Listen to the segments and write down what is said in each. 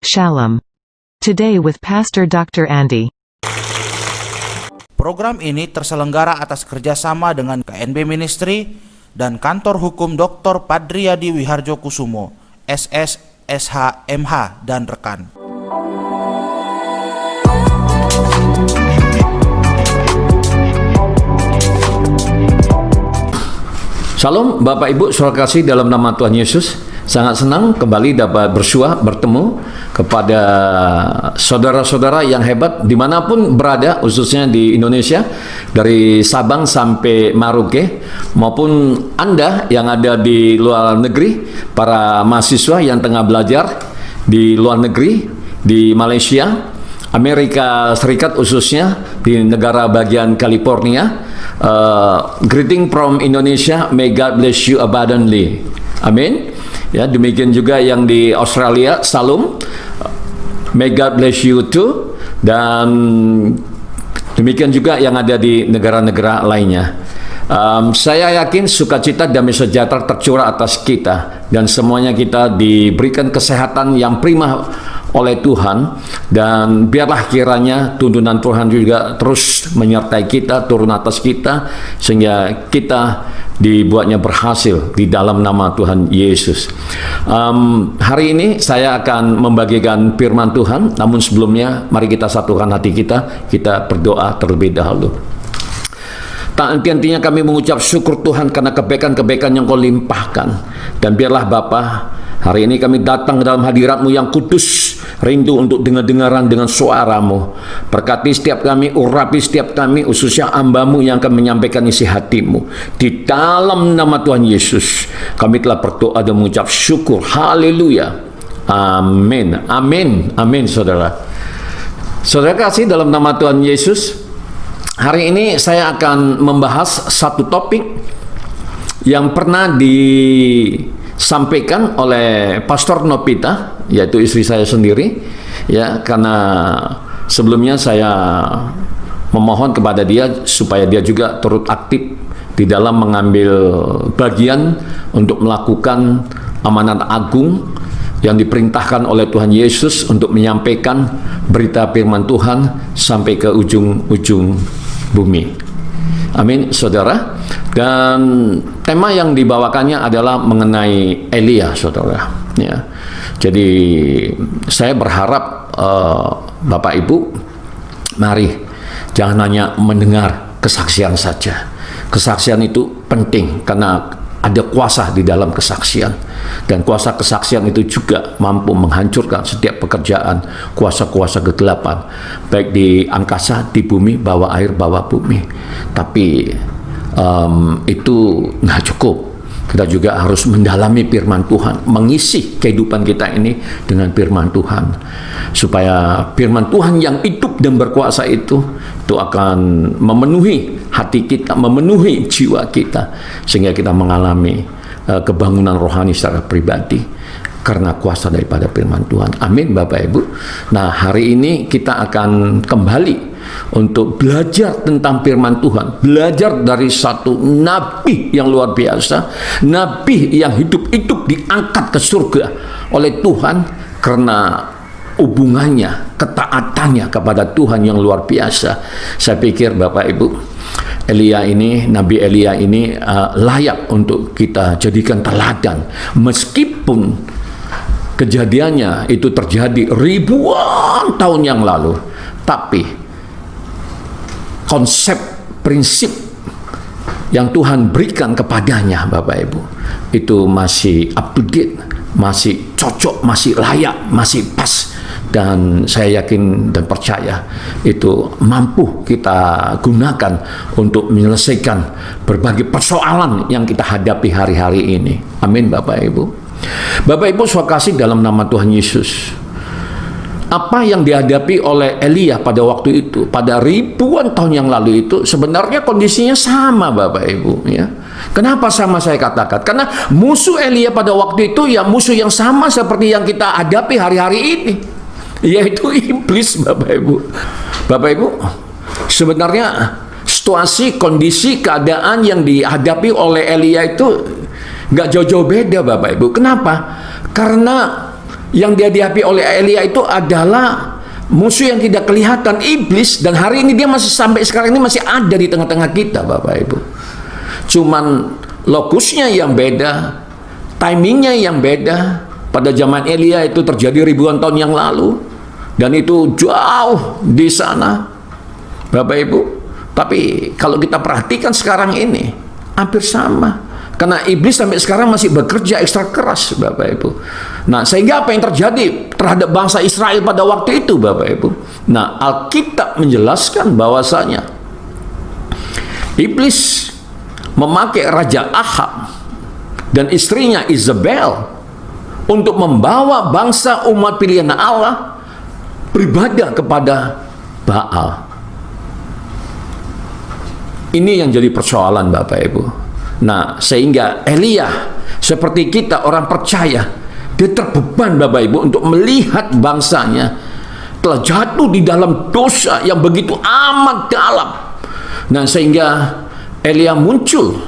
Shalom. Today with Pastor Dr. Andy. Program ini terselenggara atas kerjasama dengan KNB Ministry dan Kantor Hukum Dr. Padriadi Wiharjo Kusumo, SS, SH, MH, dan rekan. Shalom Bapak Ibu, saudara kasih dalam nama Tuhan Yesus. Sangat senang kembali dapat bertemu kepada saudara-saudara yang hebat dimanapun berada, khususnya di Indonesia, dari Sabang sampai Maroke, maupun Anda yang ada di luar negeri, para mahasiswa yang tengah belajar di luar negeri, di Malaysia, Amerika Serikat, khususnya di negara bagian California. Greeting from Indonesia, may God bless you abundantly. Amin. Ya, demikian juga yang di Australia, salam. May God bless you too. Dan demikian juga yang ada di negara-negara lainnya. Saya yakin sukacita damai sejahtera tercurah atas kita, dan semuanya kita diberikan kesehatan yang prima oleh Tuhan, dan biarlah kiranya tuntunan Tuhan juga terus menyertai kita, turun atas kita, sehingga kita dibuatnya berhasil di dalam nama Tuhan Yesus. Hari ini saya akan membagikan firman Tuhan, namun sebelumnya mari kita satukan hati kita berdoa terlebih dahulu. Tak henti-hentinya kami mengucap syukur Tuhan karena kebaikan-kebaikan yang Kau limpahkan. Dan biarlah Bapa, hari ini kami datang ke dalam hadirat-Mu yang kudus, rindu untuk dengar-dengaran dengan suara-Mu. Berkati setiap kami, urapi setiap kami, khususnya hamba-Mu yang akan menyampaikan isi hati-Mu. Di dalam nama Tuhan Yesus, kami telah berdoa dan mengucap syukur. Haleluya. Amin. Amin. Amin, saudara. Saudara kasih dalam nama Tuhan Yesus, hari ini saya akan membahas satu topik yang pernah disampaikan oleh Pastor Nopita, yaitu istri saya sendiri, ya, karena sebelumnya saya memohon kepada dia supaya dia juga turut aktif di dalam mengambil bagian untuk melakukan amanat agung yang diperintahkan oleh Tuhan Yesus untuk menyampaikan berita firman Tuhan sampai ke ujung-ujung bumi. Amin, saudara. Dan tema yang dibawakannya adalah mengenai Elia, saudara. Ya. Jadi saya berharap Bapak Ibu, mari jangan hanya mendengar kesaksian saja. Kesaksian itu penting karena ada kuasa di dalam kesaksian, dan kuasa kesaksian itu juga mampu menghancurkan setiap pekerjaan kuasa-kuasa kegelapan, baik di angkasa, di bumi, bawah air, bawah bumi. Tapi itu nggak cukup. Kita juga harus mendalami firman Tuhan, mengisi kehidupan kita ini dengan firman Tuhan, supaya firman Tuhan yang hidup dan berkuasa itu akan memenuhi hati kita, memenuhi jiwa kita, sehingga kita mengalami kebangunan rohani secara pribadi karena kuasa daripada firman Tuhan. Amin, Bapak Ibu. Nah, hari ini kita akan kembali untuk belajar tentang firman Tuhan, belajar dari satu nabi yang luar biasa, nabi yang hidup-hidup diangkat ke surga oleh Tuhan karena hubungannya, ketaatannya kepada Tuhan yang luar biasa. Saya pikir Bapak Ibu, Elia ini, Nabi Elia ini layak untuk kita jadikan teladan, meskipun kejadiannya itu terjadi ribuan tahun yang lalu, tapi konsep, prinsip yang Tuhan berikan kepadanya, Bapak Ibu, itu masih up to date, masih cocok, masih layak, masih pas. Dan saya yakin dan percaya itu mampu kita gunakan untuk menyelesaikan berbagai persoalan yang kita hadapi hari-hari ini. Amin, Bapak Ibu. Bapak Ibu, saya kasih dalam nama Tuhan Yesus, apa yang dihadapi oleh Elia pada waktu itu, pada ribuan tahun yang lalu itu, sebenarnya kondisinya sama, Bapak Ibu, ya. Kenapa sama saya katakan? Karena musuh Elia pada waktu itu ya musuh yang sama seperti yang kita hadapi hari-hari ini, yaitu iblis, Bapak Ibu. Bapak Ibu, sebenarnya situasi, kondisi, keadaan yang dihadapi oleh Elia itu nggak jauh-jauh beda, Bapak Ibu. Kenapa? Karena yang dihadapi oleh Elia itu adalah musuh yang tidak kelihatan, iblis, dan hari ini dia masih sampai sekarang ini masih ada di tengah-tengah kita, Bapak Ibu. Cuman lokusnya yang beda, timingnya yang beda. Pada zaman Elia itu terjadi ribuan tahun yang lalu, dan itu jauh di sana, Bapak Ibu. Tapi kalau kita perhatikan sekarang ini hampir sama. Karena iblis sampai sekarang masih bekerja ekstra keras, Bapak Ibu. Nah, sehingga apa yang terjadi terhadap bangsa Israel pada waktu itu, Bapak Ibu? Nah, Alkitab menjelaskan bahwasanya iblis memakai Raja Ahab dan istrinya Isabel untuk membawa bangsa umat pilihan Allah beribadah kepada Baal. Ini yang jadi persoalan, Bapak Ibu. Nah, sehingga Elia seperti kita orang percaya, dia terbeban, Bapak Ibu, untuk melihat bangsanya telah jatuh di dalam dosa yang begitu amat dalam. Nah, sehingga Elia muncul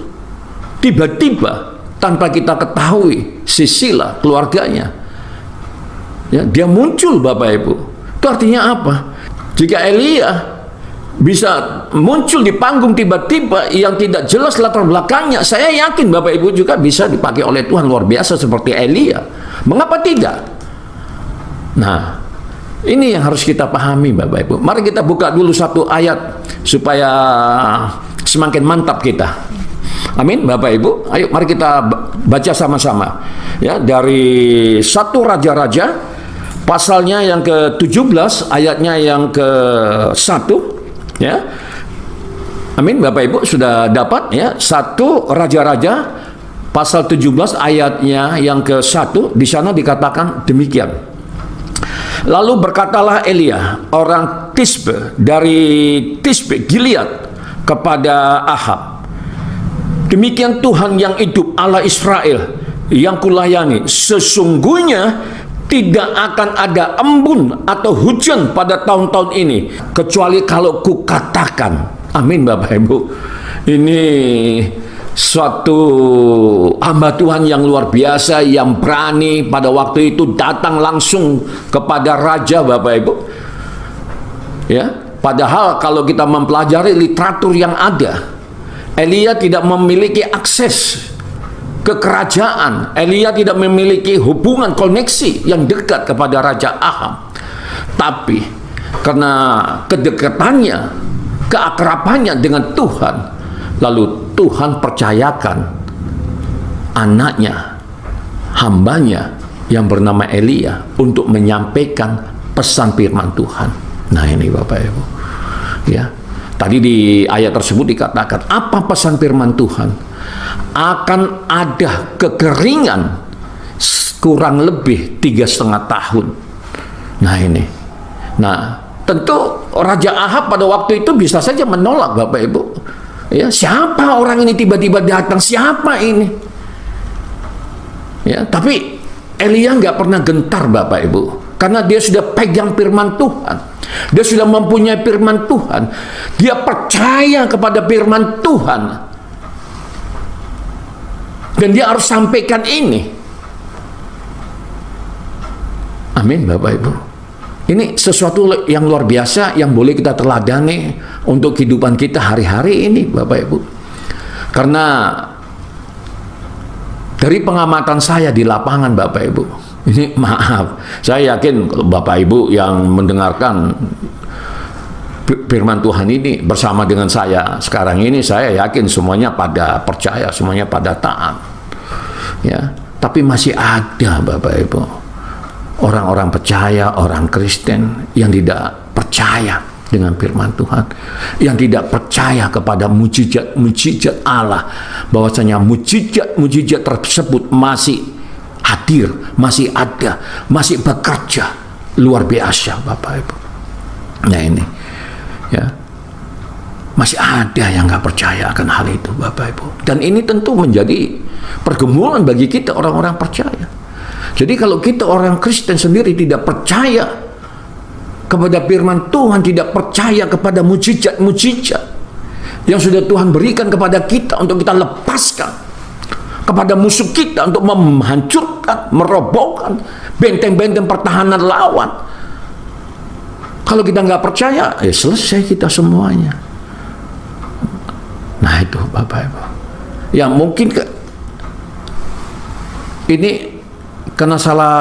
tiba-tiba tanpa kita ketahui Sisila keluarganya. Ya, dia muncul, Bapak Ibu. Itu artinya apa? Jika Elia bisa muncul di panggung tiba-tiba yang tidak jelas latar belakangnya, saya yakin Bapak Ibu juga bisa dipakai oleh Tuhan luar biasa seperti Elia. Mengapa tidak? Nah, ini yang harus kita pahami, Bapak Ibu. Mari kita buka dulu satu ayat supaya semakin mantap kita. Amin, Bapak Ibu. Ayo mari kita baca sama-sama. Ya, dari 1 Raja-Raja pasalnya yang ke-17 ayatnya yang ke-1. Ya, amin, Bapak Ibu sudah dapat ya. 1 Raja-Raja pasal 17 ayatnya yang ke-1, di sana dikatakan demikian. Lalu berkatalah Elia orang Tisbe dari Tisbe Gilead kepada Ahab, demikian Tuhan yang hidup, Allah Israel yang kulayani, sesungguhnya tidak akan ada embun atau hujan pada tahun-tahun ini kecuali kalau kukatakan. Amin, Bapak Ibu. Ini suatu hamba Tuhan yang luar biasa, yang berani pada waktu itu datang langsung kepada raja, Bapak Ibu. Ya, padahal kalau kita mempelajari literatur yang ada, Elia tidak memiliki akses ke kerajaan. Elia tidak memiliki hubungan koneksi yang dekat kepada Raja Ahab. Tapi karena kedekatannya, keakrabannya dengan Tuhan, lalu Tuhan percayakan anaknya, hambanya yang bernama Elia untuk menyampaikan pesan firman Tuhan. Nah, ini Bapak Ibu. Ya. Tadi di ayat tersebut dikatakan, apa pesan firman Tuhan? Akan ada kekeringan kurang lebih 3,5 tahun. Nah, ini. Nah, tentu Raja Ahab pada waktu itu bisa saja menolak, Bapak Ibu. Ya, siapa orang ini tiba-tiba datang? Siapa ini? Ya, tapi Elia nggak pernah gentar, Bapak Ibu, karena dia sudah pegang firman Tuhan. Dia sudah mempunyai firman Tuhan. Dia percaya kepada firman Tuhan. Dan dia harus sampaikan ini. Amin, Bapak Ibu. Ini sesuatu yang luar biasa yang boleh kita teladani untuk kehidupan kita hari-hari ini, Bapak Ibu. Karena dari pengamatan saya di lapangan, Bapak Ibu, ini maaf, saya yakin kalau Bapak Ibu yang mendengarkan firman Tuhan ini bersama dengan saya sekarang ini, saya yakin semuanya pada percaya, semuanya pada taat. Ya, tapi masih ada, Bapak Ibu, orang-orang percaya, orang Kristen yang tidak percaya dengan firman Tuhan, yang tidak percaya kepada mujizat-mujizat Allah, bahwasanya mujizat-mujizat tersebut masih hadir, masih ada, masih bekerja luar biasa, Bapak Ibu. Nah, ini ya, masih ada yang nggak percaya akan hal itu, Bapak Ibu. Dan ini tentu menjadi pergumulan bagi kita orang-orang percaya. Jadi kalau kita orang Kristen sendiri tidak percaya kepada firman Tuhan, tidak percaya kepada mujizat-mujizat yang sudah Tuhan berikan kepada kita untuk kita lepaskan kepada musuh kita, untuk menghancurkan, merobohkan benteng-benteng pertahanan lawan. Kalau kita nggak percaya, selesai kita semuanya. Nah itu Bapak Ibu. Ya mungkin ini karena salah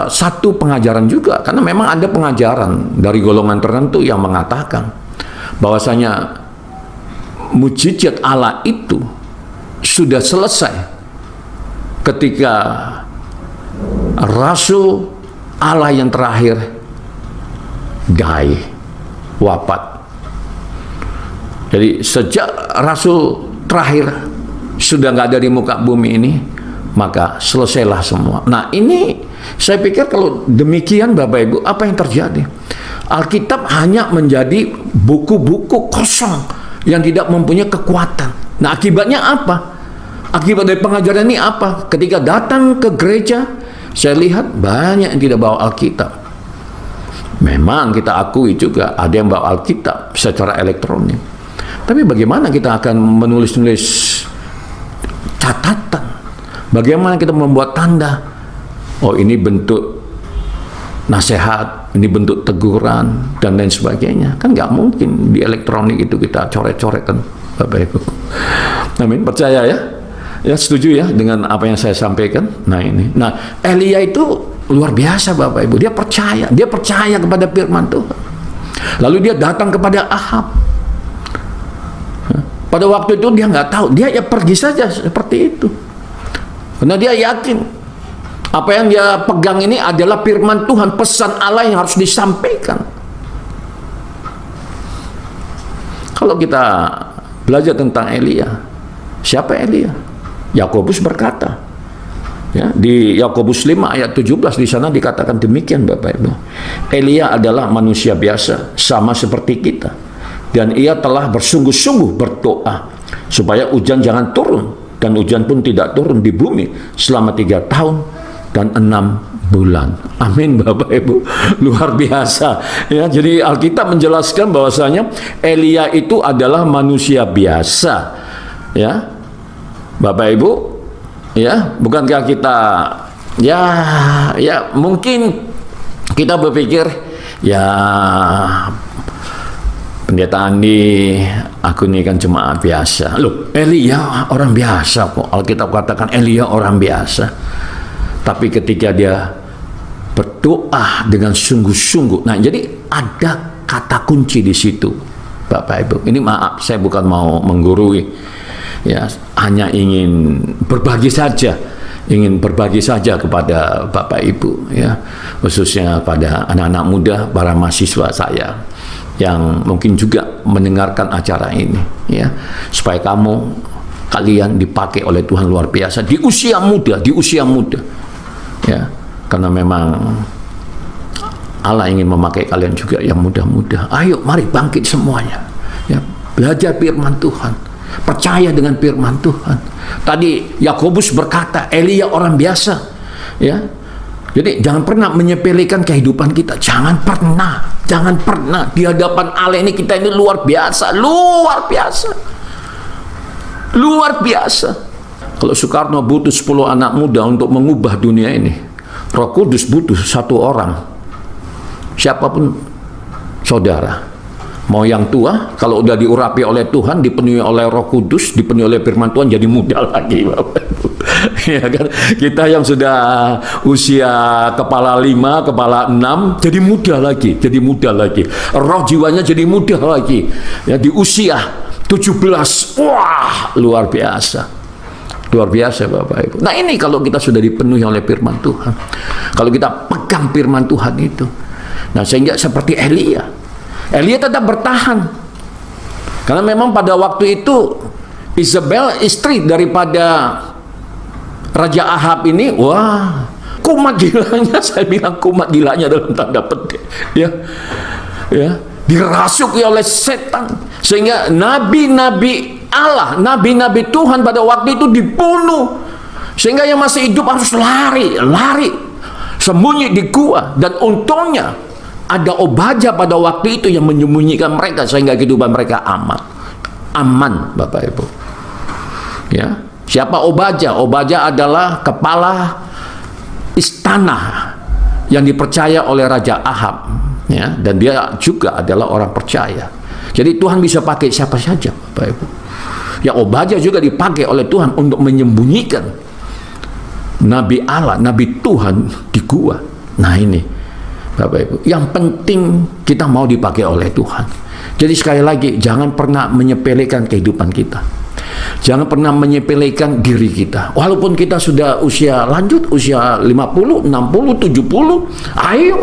satu pengajaran juga, karena memang ada pengajaran dari golongan tertentu yang mengatakan bahwasanya mujizat Allah itu sudah selesai ketika Rasul Allah yang terakhir wafat. Jadi sejak Rasul terakhir sudah nggak ada di muka bumi ini, maka selesailah semua. Nah ini saya pikir kalau demikian Bapak Ibu, apa yang terjadi? Alkitab hanya menjadi buku-buku kosong yang tidak mempunyai kekuatan. Nah akibatnya apa? Akibat dari pengajaran ini apa? Ketika datang ke gereja, saya lihat banyak yang tidak bawa Alkitab. Memang kita akui juga ada yang bawa Alkitab secara elektronik. Tapi bagaimana kita akan menulis-nulis catatan? Bagaimana kita membuat tanda? Oh ini bentuk nasihat, ini bentuk teguran, dan lain sebagainya. Kan nggak mungkin di elektronik itu kita coret-coret kan, Bapak Ibu. Amin, percaya ya? Ya setuju ya dengan apa yang saya sampaikan? Nah ini. Nah Elia itu luar biasa Bapak Ibu. Dia percaya kepada firman Tuhan. Lalu dia datang kepada Ahab. Pada waktu itu dia nggak tahu, dia ya pergi saja seperti itu. Karena dia yakin apa yang dia pegang ini adalah firman Tuhan, pesan Allah yang harus disampaikan. Kalau kita belajar tentang Elia, siapa Elia? Yakobus berkata, ya, di Yakobus 5 ayat 17 di sana dikatakan demikian Bapak Ibu. Elia adalah manusia biasa, sama seperti kita. Dan ia telah bersungguh-sungguh berdoa supaya hujan jangan turun, dan hujan pun tidak turun di bumi selama 3 tahun dan 6 bulan. Amin Bapak Ibu. Luar biasa ya. Jadi Alkitab menjelaskan bahwasanya Elia itu adalah manusia biasa ya Bapak Ibu ya. Bukankah kita ya mungkin kita berpikir ya Pendeta Andi, aku ini kan jemaat biasa. Loh, Elia orang biasa kok. Alkitab katakan Elia orang biasa. Tapi ketika dia berdoa dengan sungguh-sungguh, nah jadi ada kata kunci di situ, Bapak Ibu. Ini maaf, saya bukan mau menggurui, ya, hanya ingin berbagi saja, kepada Bapak Ibu, ya, khususnya pada anak-anak muda, para mahasiswa saya yang mungkin juga mendengarkan acara ini, ya, supaya kalian dipakai oleh Tuhan luar biasa di usia muda, ya, karena memang Allah ingin memakai kalian juga yang muda-muda. Ayo, mari bangkit semuanya, ya, belajar firman Tuhan, percaya dengan firman Tuhan. Tadi Yakobus berkata Elia orang biasa, ya. Jadi jangan pernah menyepelekan kehidupan kita. Jangan pernah di hadapan Allah ini kita ini luar biasa. Kalau Soekarno butuh 10 anak muda untuk mengubah dunia ini, Roh Kudus butuh 1 orang. Siapapun saudara. Mau yang tua, kalau udah diurapi oleh Tuhan, dipenuhi oleh Roh Kudus, dipenuhi oleh firman Tuhan, jadi muda lagi, Bapak Ibu. Ya kan? Kita yang sudah usia kepala 5, kepala 6, jadi muda lagi. Roh jiwanya jadi muda lagi. Ya, di usia 17, wah, luar biasa Bapak Ibu. Nah ini kalau kita sudah dipenuhi oleh firman Tuhan, kalau kita pegang firman Tuhan itu, nah sehingga seperti Elia tetap bertahan, karena memang pada waktu itu Isabel, istri daripada Raja Ahab ini, wah, kumat gilanya, saya bilang kumat gilanya dalam tanda petik, ya, dirasuki oleh setan, sehingga nabi-nabi Allah, nabi-nabi Tuhan pada waktu itu dibunuh, sehingga yang masih hidup harus lari, sembunyi di gua, dan untungnya ada Obadya pada waktu itu yang menyembunyikan mereka sehingga kehidupan mereka aman, Bapak Ibu. Ya, siapa Obadya? Obadya adalah kepala istana yang dipercaya oleh Raja Ahab, ya, dan dia juga adalah orang percaya. Jadi Tuhan bisa pakai siapa saja, Bapak Ibu. Ya, Obadya juga dipakai oleh Tuhan untuk menyembunyikan Nabi Allah, Nabi Tuhan di gua. Nah ini, Bapak Ibu, yang penting kita mau dipakai oleh Tuhan. Jadi sekali lagi, jangan pernah menyepelekan kehidupan kita. Jangan pernah menyepelekan diri kita. Walaupun kita sudah usia lanjut, usia 50, 60, 70, ayo.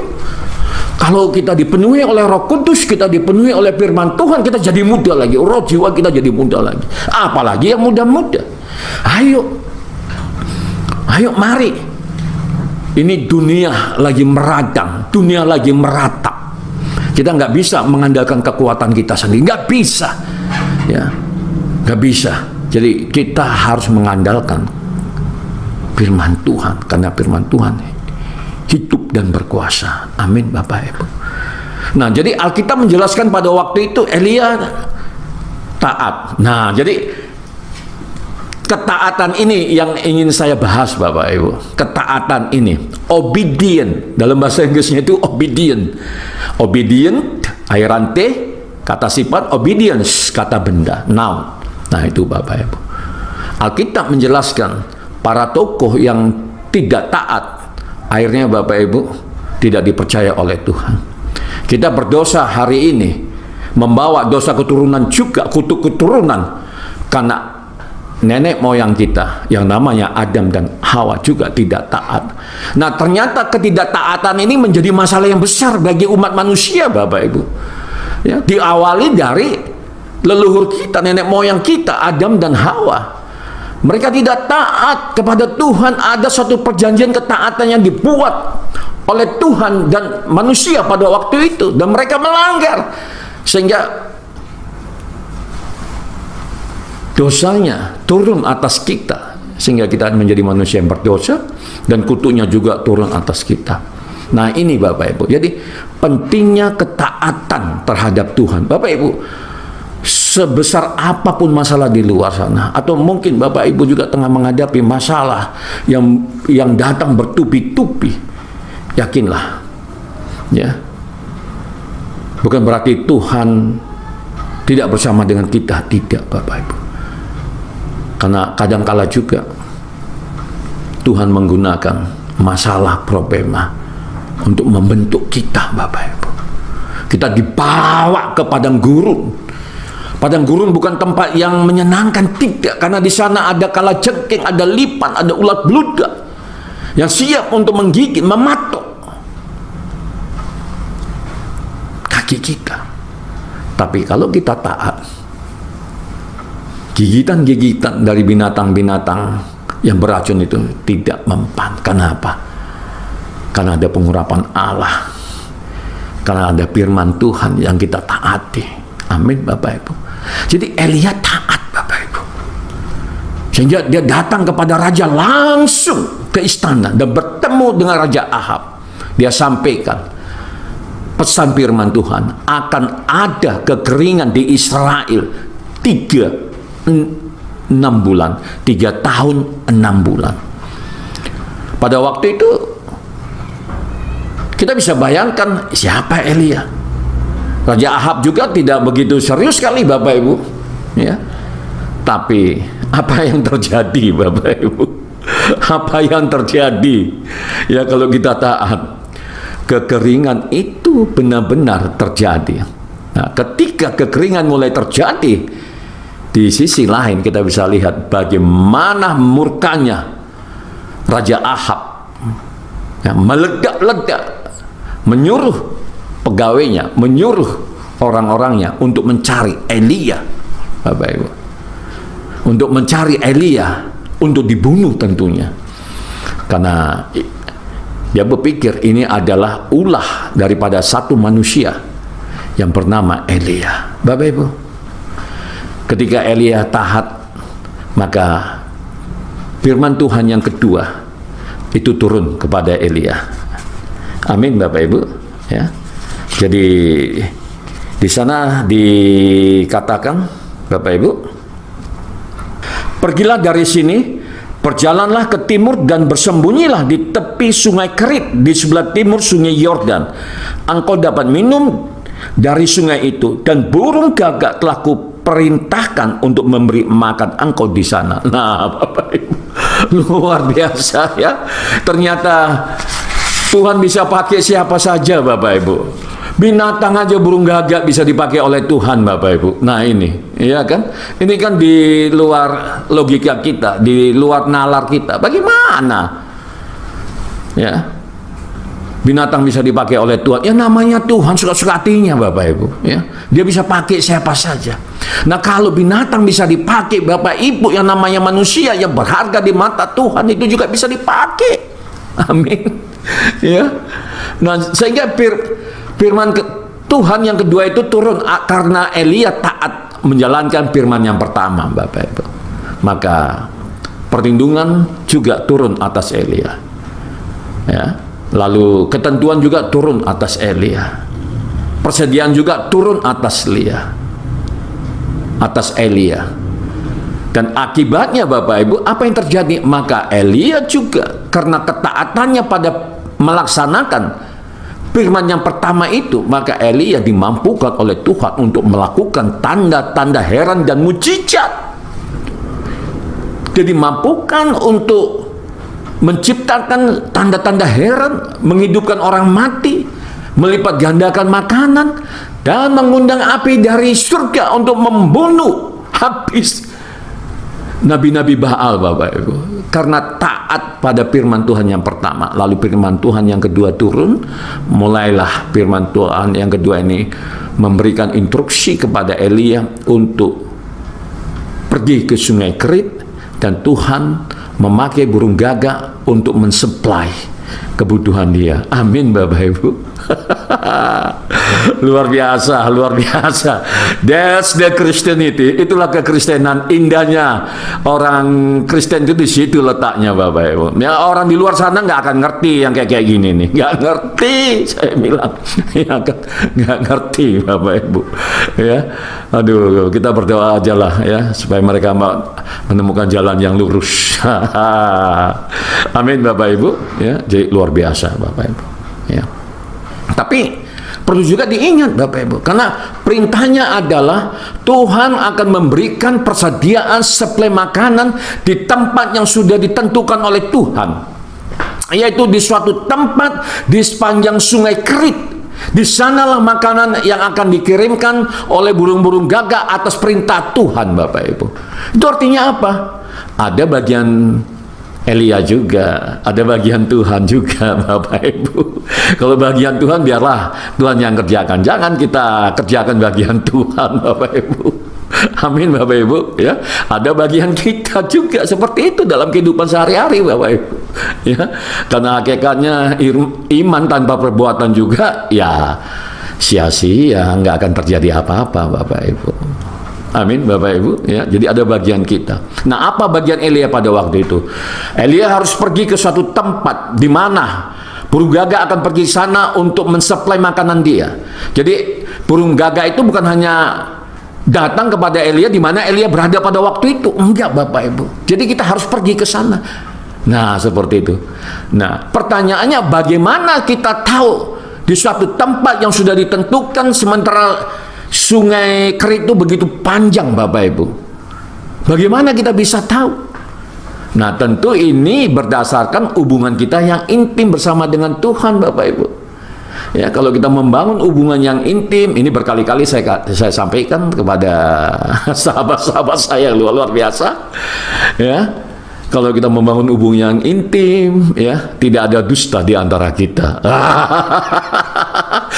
Kalau kita dipenuhi oleh Roh Kudus, kita dipenuhi oleh firman Tuhan, kita jadi muda lagi. Roh jiwa kita jadi muda lagi. Apalagi yang muda-muda. Ayo. Ayo, mari. Ini dunia lagi meradang, dunia lagi meratap. Kita nggak bisa mengandalkan kekuatan kita sendiri, nggak bisa, ya, nggak bisa. Jadi kita harus mengandalkan firman Tuhan, karena firman Tuhan hidup dan berkuasa. Amin, Bapak Ibu. Nah, jadi Alkitab menjelaskan pada waktu itu Elia taat. Nah, jadi ketaatan ini yang ingin saya bahas, Bapak Ibu. Ketaatan ini, obedient, dalam bahasa Inggrisnya itu obedient. Obedient, airante, kata sifat, obedience, kata benda, noun. Nah itu Bapak Ibu. Alkitab menjelaskan para tokoh yang tidak taat, akhirnya Bapak Ibu tidak dipercaya oleh Tuhan. Kita berdosa hari ini, membawa dosa keturunan juga, kutuk keturunan, karena nenek moyang kita yang namanya Adam dan Hawa juga tidak taat. Nah, ternyata ketidaktaatan ini menjadi masalah yang besar bagi umat manusia, Bapak Ibu. Ya, diawali dari leluhur kita, nenek moyang kita, Adam dan Hawa. Mereka tidak taat kepada Tuhan. Ada suatu perjanjian ketaatan yang dibuat oleh Tuhan dan manusia pada waktu itu, dan mereka melanggar, sehingga dosanya turun atas kita, sehingga kita menjadi manusia yang berdosa, dan kutuknya juga turun atas kita. Nah ini Bapak Ibu, jadi pentingnya ketaatan terhadap Tuhan. Bapak Ibu, sebesar apapun masalah di luar sana, atau mungkin Bapak Ibu juga tengah menghadapi masalah yang datang bertubi-tubi, yakinlah, ya, bukan berarti Tuhan tidak bersama dengan kita, tidak Bapak Ibu. Karena kadangkala juga Tuhan menggunakan masalah, problema untuk membentuk kita, Bapak Ibu. Kita dibawa ke padang gurun. Padang gurun bukan tempat yang menyenangkan, tidak, karena di sana ada kalajengking, ada lipan, ada ulat bludak yang siap untuk menggigit, mematok kaki kita. Tapi kalau kita taat, gigitan-gigitan dari binatang-binatang yang beracun itu tidak mempan. Kenapa? Karena ada pengurapan Allah, karena ada firman Tuhan yang kita taati. Amin Bapak Ibu. Jadi Elia taat Bapak Ibu, sehingga dia datang kepada raja langsung ke istana dan bertemu dengan Raja Ahab. Dia sampaikan pesan firman Tuhan, akan ada kekeringan di Israel 6 bulan, 3 tahun 6 bulan. Pada waktu itu kita bisa bayangkan siapa Elia. Raja Ahab juga tidak begitu serius sekali Bapak Ibu, ya. Tapi apa yang terjadi Bapak Ibu? Apa yang terjadi? Ya, kalau kita taat, kekeringan itu benar-benar terjadi. Nah, ketika kekeringan mulai terjadi, di sisi lain kita bisa lihat bagaimana murkanya Raja Ahab, ya, meledak-ledak, menyuruh pegawainya, menyuruh orang-orangnya untuk mencari Elia, Bapak Ibu, untuk mencari Elia untuk dibunuh tentunya, karena dia berpikir ini adalah ulah daripada satu manusia yang bernama Elia. Bapak Ibu, ketika Elia taat, maka firman Tuhan yang kedua itu turun kepada Elia. Amin Bapak Ibu, ya. Jadi di sana dikatakan Bapak Ibu, pergilah dari sini, Perjalanlah ke timur dan bersembunyilah di tepi sungai Kerit di sebelah timur sungai Yordan. Engkau dapat minum dari sungai itu, dan burung gagak telah kuperintahkan untuk memberi makan engkau di sana. Nah, Bapak Ibu, luar biasa ya. Ternyata Tuhan bisa pakai siapa saja, Bapak Ibu. Binatang aja, burung gagak bisa dipakai oleh Tuhan, Bapak Ibu. Nah ini, ya kan? Ini kan di luar logika kita, di luar nalar kita. Bagaimana? Ya, binatang bisa dipakai oleh Tuhan. Ya namanya Tuhan, suka-suka hatinya, Bapak Ibu. Ya, Dia bisa pakai siapa saja. Nah kalau binatang bisa dipakai, Bapak Ibu, yang namanya manusia yang berharga di mata Tuhan itu juga bisa dipakai. Amin. Ya. Nah sehingga firman Tuhan yang kedua itu turun karena Elia taat menjalankan firman yang pertama, Bapak Ibu. Maka perlindungan juga turun atas Elia. Ya. Lalu ketentuan juga turun atas Elia. Persediaan juga turun atas Elia. Dan akibatnya, Bapak Ibu, apa yang terjadi? Maka Elia juga karena ketaatannya pada melaksanakan firman yang pertama itu, maka Elia dimampukan oleh Tuhan untuk melakukan tanda-tanda heran dan mujizat. Dia dimampukan untuk menciptakan tanda-tanda heran, menghidupkan orang mati, melipat gandakan makanan, dan mengundang api dari surga untuk membunuh habis nabi-nabi Baal, Bapak Ibu. Karena taat pada firman Tuhan yang pertama, lalu firman Tuhan yang kedua turun, mulailah firman Tuhan yang kedua ini memberikan instruksi kepada Elia untuk pergi ke sungai Kerit, dan Tuhan memakai burung gagak untuk mensuplai kebutuhan dia. Amin, Bapak Ibu. Luar biasa, luar biasa. That's the Christianity. Itulah kekristenan. Indahnya orang Kristen itu di situ letaknya, Bapak Ibu. Ya, orang di luar sana nggak akan ngerti yang kayak gini nih. Nggak ngerti, saya bilang. Ya, nggak ngerti, Bapak Ibu. Ya, aduh, kita berdoa aja lah ya supaya mereka menemukan jalan yang lurus. Amin, Bapak Ibu. Ya, jadi luar biasa, Bapak Ibu. Ya. Tapi perlu juga diingat, Bapak Ibu, karena perintahnya adalah Tuhan akan memberikan persediaan suplai makanan di tempat yang sudah ditentukan oleh Tuhan, yaitu di suatu tempat di sepanjang sungai Kerit. Di sanalah makanan yang akan dikirimkan oleh burung-burung gagak atas perintah Tuhan, Bapak Ibu. Itu artinya apa? Ada bagian Elia juga, ada bagian Tuhan juga, Bapak Ibu. Kalau bagian Tuhan, biarlah Tuhan yang kerjakan. Jangan kita kerjakan bagian Tuhan, Bapak Ibu. Amin, Bapak Ibu. Ya, ada bagian kita juga seperti itu dalam kehidupan sehari-hari, Bapak Ibu. Ya, karena hakikatnya iman tanpa perbuatan juga, ya sia-sia, nggak akan terjadi apa-apa, Bapak Ibu. Amin, Bapak Ibu. Ya, jadi ada bagian kita. Nah, apa bagian Elia pada waktu itu? Elia harus pergi ke suatu tempat di mana burung gagak akan pergi sana untuk mensuplai makanan dia. Jadi burung gagak itu bukan hanya datang kepada Elia di mana Elia berada pada waktu itu. Enggak, Bapak Ibu. Jadi kita harus pergi ke sana. Nah, seperti itu. Nah, pertanyaannya, bagaimana kita tahu di suatu tempat yang sudah ditentukan sementara sungai Kerit itu begitu panjang, Bapak Ibu? Bagaimana kita bisa tahu? Nah, tentu ini berdasarkan hubungan kita yang intim bersama dengan Tuhan, Bapak Ibu. Ya, kalau kita membangun hubungan yang intim, ini berkali-kali saya sampaikan kepada sahabat-sahabat saya yang luar biasa. Ya, kalau kita membangun hubungan yang intim, ya, tidak ada dusta di antara kita.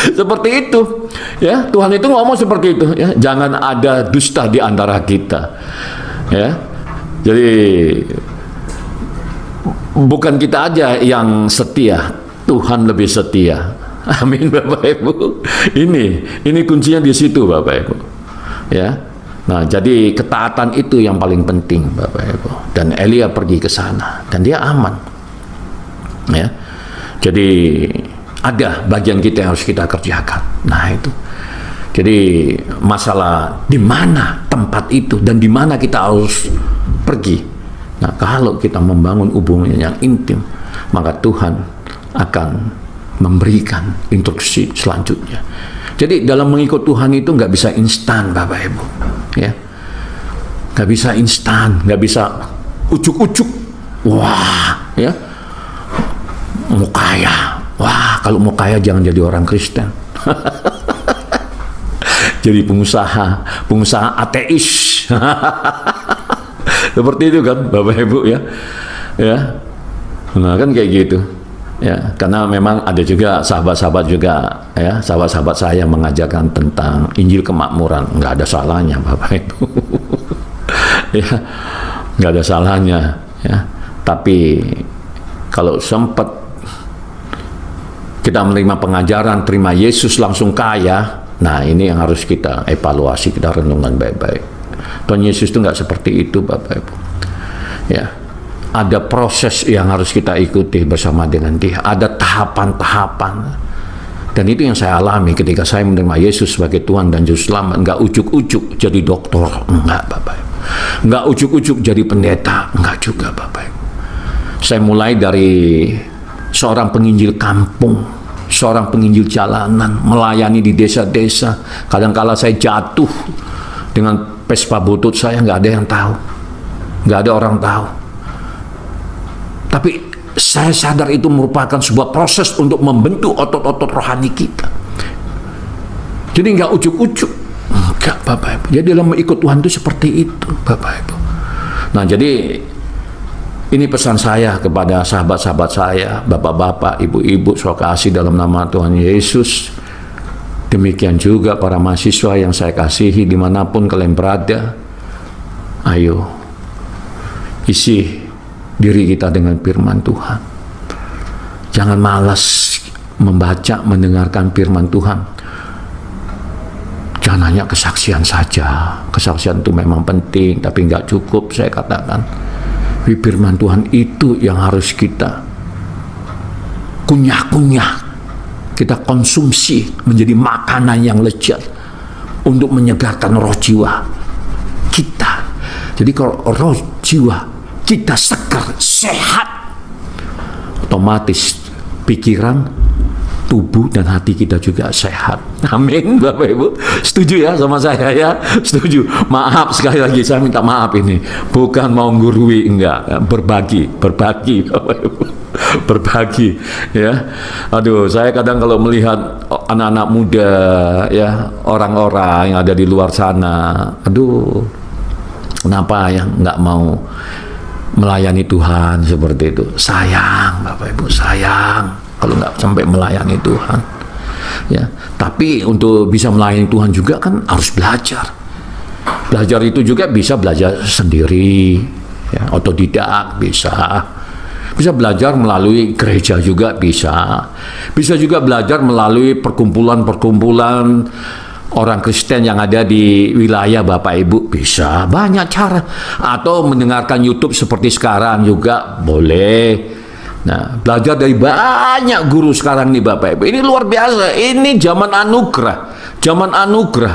Seperti itu, ya. Tuhan itu ngomong seperti itu, ya. Jangan ada dusta di antara kita, ya. Jadi bukan kita aja yang setia, Tuhan lebih setia. Amin, Bapak Ibu. Ini kuncinya di situ, Bapak Ibu. Ya. Nah, jadi ketaatan itu yang paling penting, Bapak Ibu. Dan Elia pergi ke sana dan dia aman. Ya. Jadi ada bagian kita yang harus kita kerjakan. Nah, itu. Jadi masalah di mana tempat itu dan di mana kita harus pergi. Nah, kalau kita membangun hubungan yang intim, maka Tuhan akan memberikan instruksi selanjutnya. Jadi dalam mengikut Tuhan itu nggak bisa instan, Bapak Ibu, ya, nggak bisa instan, nggak bisa ujuk-ujuk, wah, ya, mau kaya, wah, kalau mau kaya jangan jadi orang Kristen, jadi pengusaha ateis, seperti itu kan, Bapak Ibu, ya, nah kan kayak gitu. Ya, karena memang ada juga sahabat-sahabat juga, ya, sahabat-sahabat saya yang mengajarkan tentang Injil kemakmuran. Nggak ada salahnya, Bapak Ibu. Ya, nggak ada salahnya, ya. Tapi kalau sempat kita menerima pengajaran, terima Yesus langsung kaya, nah ini yang harus kita evaluasi, kita renungkan baik-baik. Tuhan Yesus itu nggak seperti itu, Bapak Ibu. Ya. Ada proses yang harus kita ikuti bersama dengan Dia. Ada tahapan-tahapan. Dan itu yang saya alami ketika saya menerima Yesus sebagai Tuhan dan Juru Selamat. Enggak ujuk-ujuk jadi dokter. Enggak, Bapak Ibu. Enggak ujuk-ujuk jadi pendeta. Enggak juga, Bapak Ibu. Saya mulai dari seorang penginjil kampung, seorang penginjil jalanan, melayani di desa-desa. Kadang-kala saya jatuh dengan Vespa butut saya, enggak ada yang tahu. Enggak ada orang tahu. Tapi saya sadar itu merupakan sebuah proses untuk membentuk otot-otot rohani kita. Jadi nggak ujuk-ujuk. Enggak, Bapak Ibu. Jadi dalam mengikut Tuhan itu seperti itu, Bapak Ibu. Nah, jadi ini pesan saya kepada sahabat-sahabat saya, bapak-bapak, ibu-ibu, saudara kasih dalam nama Tuhan Yesus. Demikian juga para mahasiswa yang saya kasihi dimanapun kalian berada. Ayo, isi diri kita dengan firman Tuhan. Jangan malas membaca, mendengarkan firman Tuhan. Jangan hanya kesaksian saja. Kesaksian itu memang penting, tapi nggak cukup, saya katakan. Firman Tuhan itu yang harus kita kunyah-kunyah, kita konsumsi menjadi makanan yang lezat untuk menyegarkan roh jiwa kita. Jadi kalau roh jiwa kita segar, sehat, otomatis pikiran, tubuh, dan hati kita juga sehat. Amin, Bapak Ibu. Setuju ya sama saya, ya? Setuju. Maaf sekali lagi, saya minta maaf ini. Bukan mau gurui, enggak. Berbagi, Bapak Ibu. Berbagi, ya. Aduh, saya kadang kalau melihat anak-anak muda, ya, orang-orang yang ada di luar sana, aduh, kenapa ya nggak mau melayani Tuhan seperti itu? Sayang, Bapak Ibu, sayang kalau nggak sampai melayani Tuhan, ya. Tapi untuk bisa melayani Tuhan juga kan harus belajar. Belajar itu juga bisa belajar sendiri, ya, otodidak bisa belajar melalui gereja juga bisa juga belajar melalui perkumpulan orang Kristen yang ada di wilayah Bapak Ibu, bisa banyak cara, atau mendengarkan YouTube seperti sekarang juga boleh. Nah, belajar dari banyak guru sekarang nih, Bapak Ibu. Ini luar biasa. Ini zaman anugerah.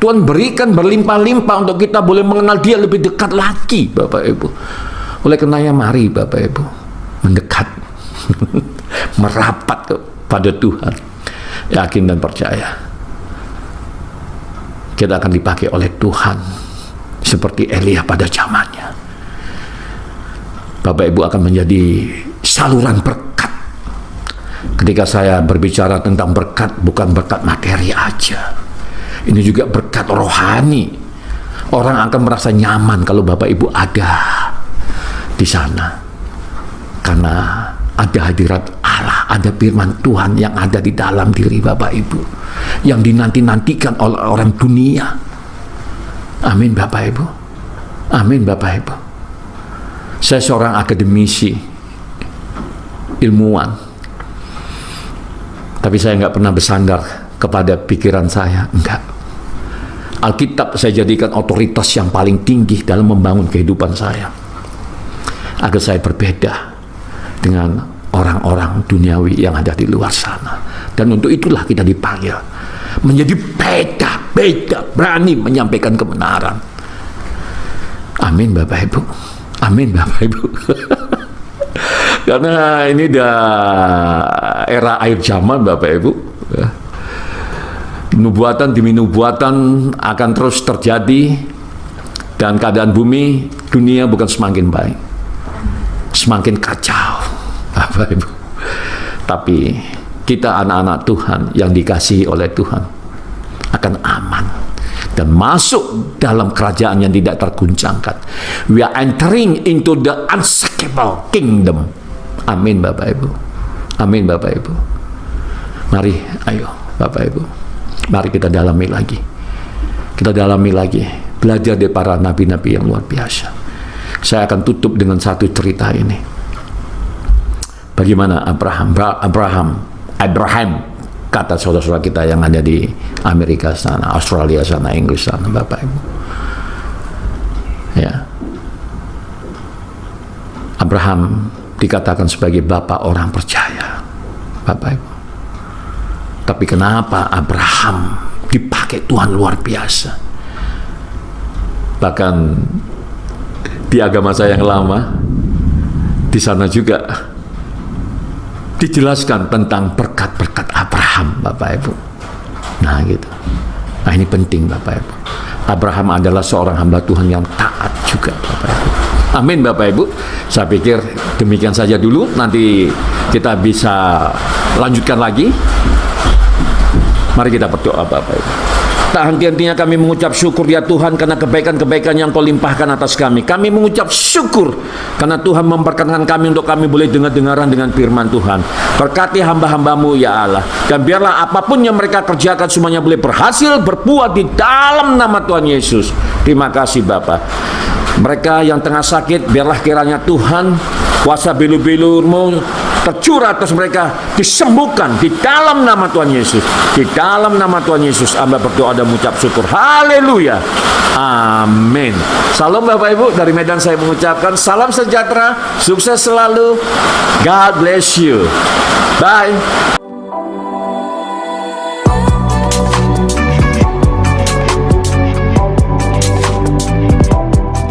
Tuhan berikan berlimpah-limpah untuk kita boleh mengenal Dia lebih dekat lagi, Bapak Ibu. Oleh karenanya mari, Bapak Ibu, mendekat, merapat kepada Tuhan, yakin dan percaya kita akan dipakai oleh Tuhan seperti Elia pada zamannya. Bapak Ibu akan menjadi saluran berkat. Ketika saya berbicara tentang berkat, bukan berkat materi aja, ini juga berkat rohani. Orang akan merasa nyaman kalau Bapak Ibu ada di sana, karena ada hadirat Allah, ada firman Tuhan yang ada di dalam diri Bapak Ibu, yang dinanti-nantikan oleh orang dunia. Amin, Bapak Ibu. Amin, Bapak Ibu. Saya seorang akademisi, ilmuwan, tapi saya nggak pernah bersandar kepada pikiran saya, enggak. Alkitab saya jadikan otoritas yang paling tinggi dalam membangun kehidupan saya, agar saya berbeda dengan orang-orang duniawi yang ada di luar sana. Dan untuk itulah kita dipanggil menjadi beda, berani menyampaikan kebenaran. Amin, Bapak Ibu. Amin Bapak Ibu. Karena ini udah era akhir zaman Bapak Ibu. Nubuatan demi nubuatan akan terus terjadi, dan keadaan bumi dunia bukan semakin baik, semakin kacau Bapak Ibu. Tapi kita anak-anak Tuhan yang dikasihi oleh Tuhan akan aman dan masuk dalam kerajaan yang tidak terguncangkan. We are entering into the unshakable kingdom. Amin Bapak Ibu. Amin Bapak Ibu. Mari, ayo Bapak Ibu, mari kita dalami lagi. Kita dalami lagi. Belajar dari para nabi-nabi yang luar biasa. Saya akan tutup dengan satu cerita ini. Bagaimana Abraham, kata saudara-saudara kita yang ada di Amerika sana, Australia sana, Inggris sana, Bapak Ibu. Ya. Abraham dikatakan sebagai bapak orang percaya, Bapak Ibu. Tapi kenapa Abraham dipakai Tuhan luar biasa? Bahkan di agama saya yang lama, di sana juga dijelaskan tentang berkat-berkat Abraham, Bapak Ibu. Nah gitu. Nah ini penting Bapak Ibu. Abraham adalah seorang hamba Tuhan yang taat juga Bapak Ibu. Amin Bapak Ibu. Saya pikir demikian saja dulu. Nanti kita bisa lanjutkan lagi. Mari kita berdoa Bapak Ibu. Tak henti-hentinya kami mengucap syukur ya Tuhan karena kebaikan-kebaikan yang Kau limpahkan atas kami. Kami mengucap syukur karena Tuhan memperkenankan kami untuk kami boleh dengar-dengaran dengan firman Tuhan. Berkati hamba-hambamu ya Allah. Dan biarlah apapun yang mereka kerjakan semuanya boleh berhasil, berbuah di dalam nama Tuhan Yesus. Terima kasih Bapa. Mereka yang tengah sakit, biarlah kiranya Tuhan kuasa belu-belurmu tercurah atas mereka, disembuhkan di dalam nama Tuhan Yesus. Di dalam nama Tuhan Yesus hamba berdoa dan mengucap syukur. Haleluya. Amin. Salam Bapak Ibu, dari Medan saya mengucapkan salam sejahtera, sukses selalu. God bless you. Bye.